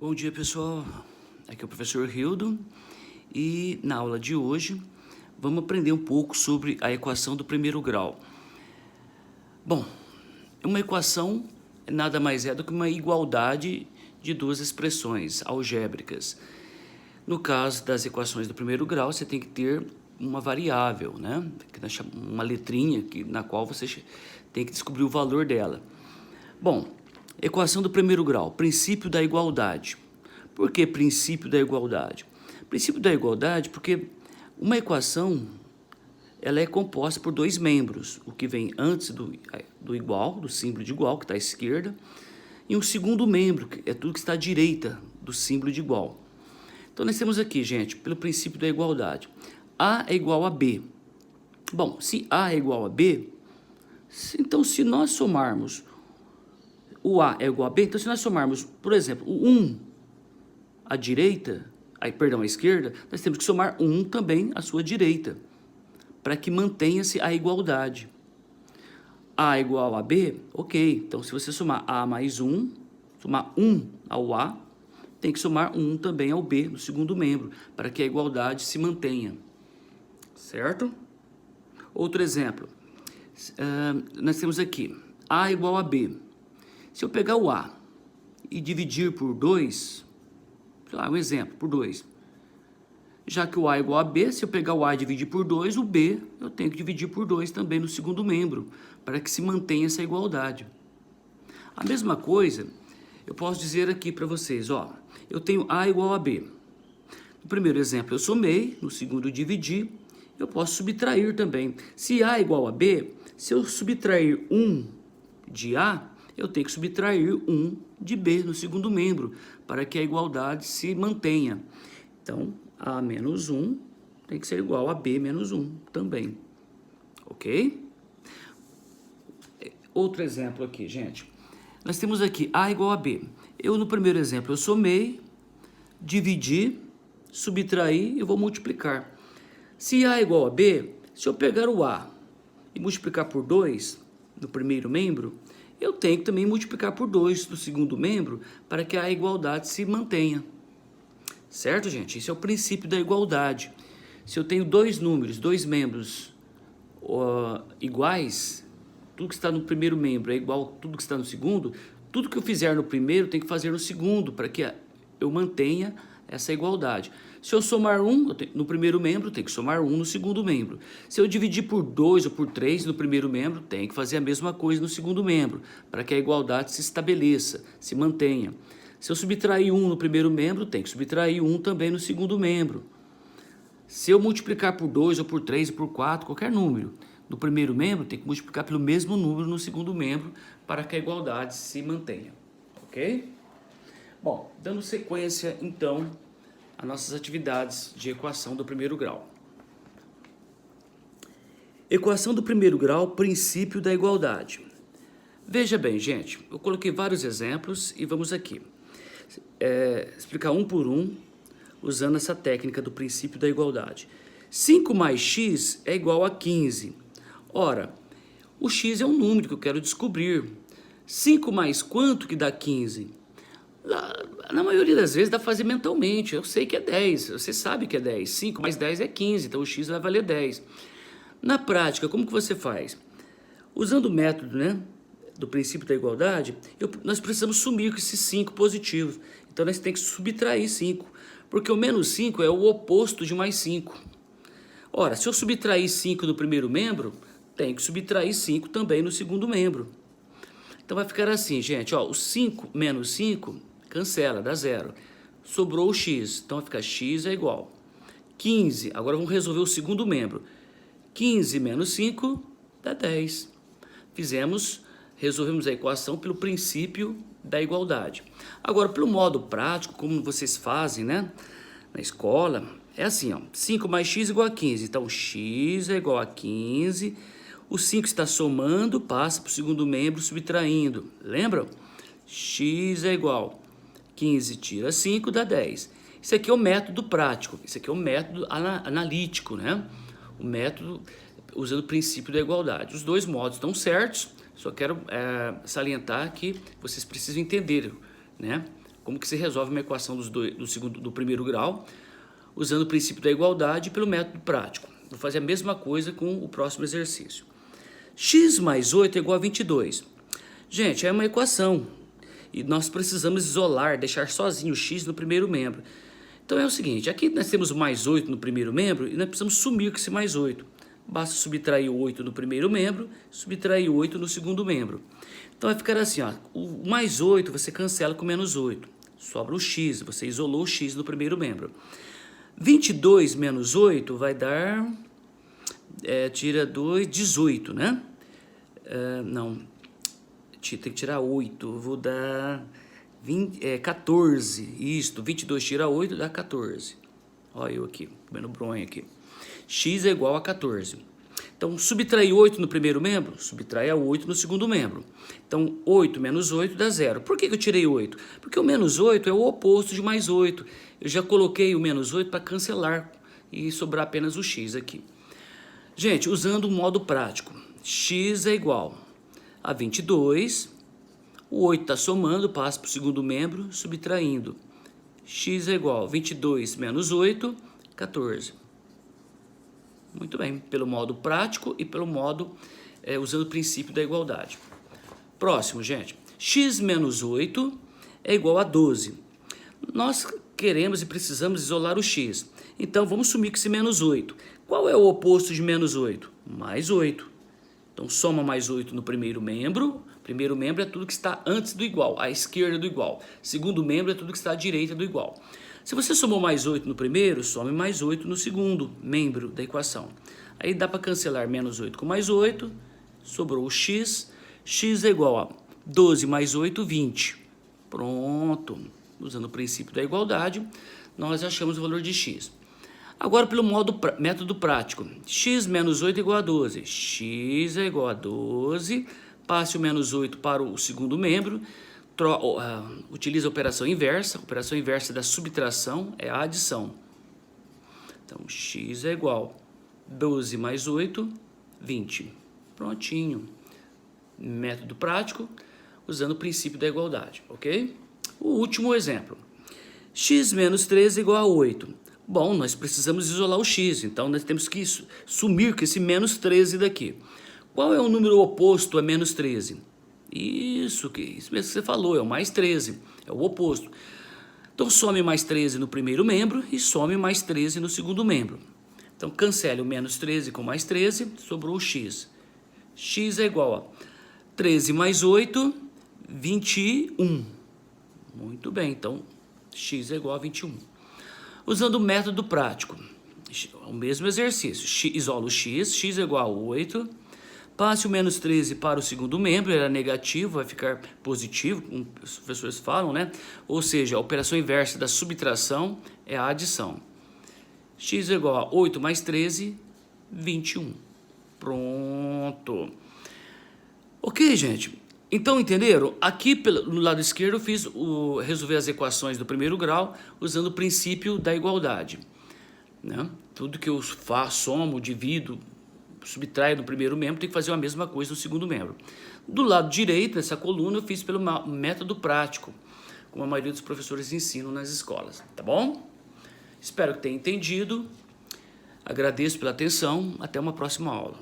Bom dia, pessoal. Aqui é o professor Hildo e na aula de hoje vamos aprender um pouco sobre a equação do primeiro grau. Bom, uma equação nada mais é do que uma igualdade de duas expressões algébricas. No caso das equações do primeiro grau, você tem que ter uma variável, né? Uma letrinha na qual você tem que descobrir o valor dela. Bom, equação do primeiro grau, princípio da igualdade. Por que princípio da igualdade? Princípio da igualdade porque uma equação ela é composta por dois membros, o que vem antes do igual, do símbolo de igual, que está à esquerda, e um segundo membro, que é tudo que está à direita do símbolo de igual. Então, nós temos aqui, gente, pelo princípio da igualdade, A é igual a B. Bom, se A é igual a B, então se nós somarmos o A é igual a B, então se nós somarmos, por exemplo, o 1 à direita, à esquerda, nós temos que somar 1 também à sua direita, para que mantenha-se a igualdade. A igual a B, ok. Então, se você somar A mais 1, somar 1 ao A, tem que somar 1 também ao B, no segundo membro, para que a igualdade se mantenha. Certo? Outro exemplo. Nós temos aqui A igual a B. Se eu pegar o A e dividir por 2, sei lá, um exemplo, por 2. Já que o A é igual a B, se eu pegar o A e dividir por 2, o B eu tenho que dividir por 2 também no segundo membro, para que se mantenha essa igualdade. A mesma coisa, eu posso dizer aqui para vocês, ó, eu tenho A igual a B. No primeiro exemplo eu somei, no segundo eu dividi, eu posso subtrair também. Se A é igual a B, se eu subtrair 1 de A, eu tenho que subtrair 1 de B no segundo membro, para que a igualdade se mantenha. Então, A menos 1 tem que ser igual a B menos 1 também. Ok? Outro exemplo aqui, gente. Nós temos aqui A igual a B. No primeiro exemplo, eu somei, dividi, subtraí e vou multiplicar. Se A é igual a B, se eu pegar o A e multiplicar por 2 no primeiro membro, eu tenho que também multiplicar por 2 no segundo membro para que a igualdade se mantenha. Certo, gente? Esse é o princípio da igualdade. Se eu tenho dois números, dois membros iguais, tudo que está no primeiro membro é igual a tudo que está no segundo, tudo que eu fizer no primeiro tem que fazer no segundo para que eu mantenha essa igualdade. Se eu somar 1 no primeiro membro, tem que somar 1 no segundo membro. Se eu dividir por 2 ou por 3 no primeiro membro, tem que fazer a mesma coisa no segundo membro, para que a igualdade se estabeleça, se mantenha. Se eu subtrair 1 no primeiro membro, tem que subtrair 1 também no segundo membro. Se eu multiplicar por 2 ou por 3 ou por 4, qualquer número, no primeiro membro, tem que multiplicar pelo mesmo número no segundo membro, para que a igualdade se mantenha. Ok? Bom, dando sequência, então, às nossas atividades de equação do primeiro grau. Equação do primeiro grau, princípio da igualdade. Veja bem, gente, eu coloquei vários exemplos e vamos aqui explicar um por um, usando essa técnica do princípio da igualdade. 5 mais x é igual a 15. Ora, o x é um número que eu quero descobrir. 5 mais quanto que dá 15? Na maioria das vezes dá para fazer mentalmente. Eu sei que é 10, você sabe que é 10. 5 mais 10 é 15, então o x vai valer 10. Na prática, como que você faz? Usando o método, né, do princípio da igualdade, nós precisamos sumir com esses 5 positivos. Então nós temos que subtrair 5, porque o menos 5 é o oposto de mais 5. Ora, se eu subtrair 5 no primeiro membro, tem que subtrair 5 também no segundo membro. Então vai ficar assim, gente, ó, o 5 menos 5 cancela, dá zero. Sobrou o x, então vai ficar x é igual 15. Agora vamos resolver o segundo membro. 15 menos 5 dá 10. Resolvemos a equação pelo princípio da igualdade. Agora, pelo modo prático, como vocês fazem, né, na escola, é assim, ó, 5 mais x igual a 15. Então, x é igual a 15. O 5 está somando, passa para o segundo membro, subtraindo. Lembram? X é igual 15 tira 5 dá 10. Isso aqui é o método prático, isso aqui é o método analítico, né? O método usando o princípio da igualdade. Os dois modos estão certos, só quero salientar que vocês precisam entender, né, Como que se resolve uma equação do primeiro grau, usando o princípio da igualdade pelo método prático. Vou fazer a mesma coisa com o próximo exercício. X mais 8 é igual a 22. Gente, é uma equação. E nós precisamos isolar, deixar sozinho o x no primeiro membro. Então é o seguinte, aqui nós temos mais 8 no primeiro membro e nós precisamos sumir com esse mais 8. Basta subtrair o 8 no primeiro membro, subtrair o 8 no segundo membro. Então vai ficar assim, ó, o mais 8 você cancela com menos 8. Sobra o x, você isolou o x no primeiro membro. 22 menos 8 vai dar, tira 2, 18, né? Não, tem que tirar 8, vou dar 14, isto, 22 tira 8 dá 14. Olha eu aqui, comendo bronha aqui. X é igual a 14. Então, subtrair 8 no primeiro membro, subtrai a 8 no segundo membro. Então, 8 menos 8 dá 0. Por que eu tirei 8? Porque o menos 8 é o oposto de mais 8. Eu já coloquei o menos 8 para cancelar e sobrar apenas o x aqui. Gente, usando o modo prático, x é igual a 22, o 8 está somando, passa para o segundo membro, subtraindo. X é igual a 22 menos 8, 14. Muito bem, pelo modo prático e pelo modo usando o princípio da igualdade. Próximo, gente. X menos 8 é igual a 12. Nós queremos e precisamos isolar o x. Então, vamos sumir com esse menos 8. Qual é o oposto de menos 8? Mais 8. Então, soma mais 8 no primeiro membro. Primeiro membro é tudo que está antes do igual, à esquerda do igual. Segundo membro é tudo que está à direita do igual. Se você somou mais 8 no primeiro, some mais 8 no segundo membro da equação. Aí dá para cancelar menos 8 com mais 8, sobrou o x. X é igual a 12 mais 8, 20. Pronto. Usando o princípio da igualdade, nós achamos o valor de x. Agora, pelo método prático, x menos 8 é igual a 12. X é igual a 12. Passe o menos 8 para o segundo membro. Utiliza a operação inversa. A operação inversa da subtração é a adição. Então, x é igual a 12 mais 8, 20. Prontinho. Método prático, usando o princípio da igualdade, ok? O último exemplo. X menos 13 é igual a 8. Bom, nós precisamos isolar o x, então nós temos que sumir com esse menos 13 daqui. Qual é o número oposto a menos 13? Isso mesmo que você falou, é o mais 13, é o oposto. Então some mais 13 no primeiro membro e some mais 13 no segundo membro. Então cancele o menos 13 com mais 13, sobrou o x. X é igual a 13 mais 8, 21. Muito bem, então x é igual a 21. Usando o método prático, o mesmo exercício, isola o x é igual a 8, passe o menos 13 para o segundo membro, era negativo, vai ficar positivo, como os professores falam, né? Ou seja, a operação inversa da subtração é a adição. X é igual a 8 mais 13, 21. Pronto. Ok, gente? Então, entenderam? Aqui no lado esquerdo eu fiz resolver as equações do primeiro grau usando o princípio da igualdade, né? Tudo que eu faço, somo, divido, subtraio do primeiro membro, tem que fazer a mesma coisa no segundo membro. Do lado direito, nessa coluna, eu fiz pelo método prático, como a maioria dos professores ensinam nas escolas, tá bom? Espero que tenha entendido. Agradeço pela atenção. Até uma próxima aula.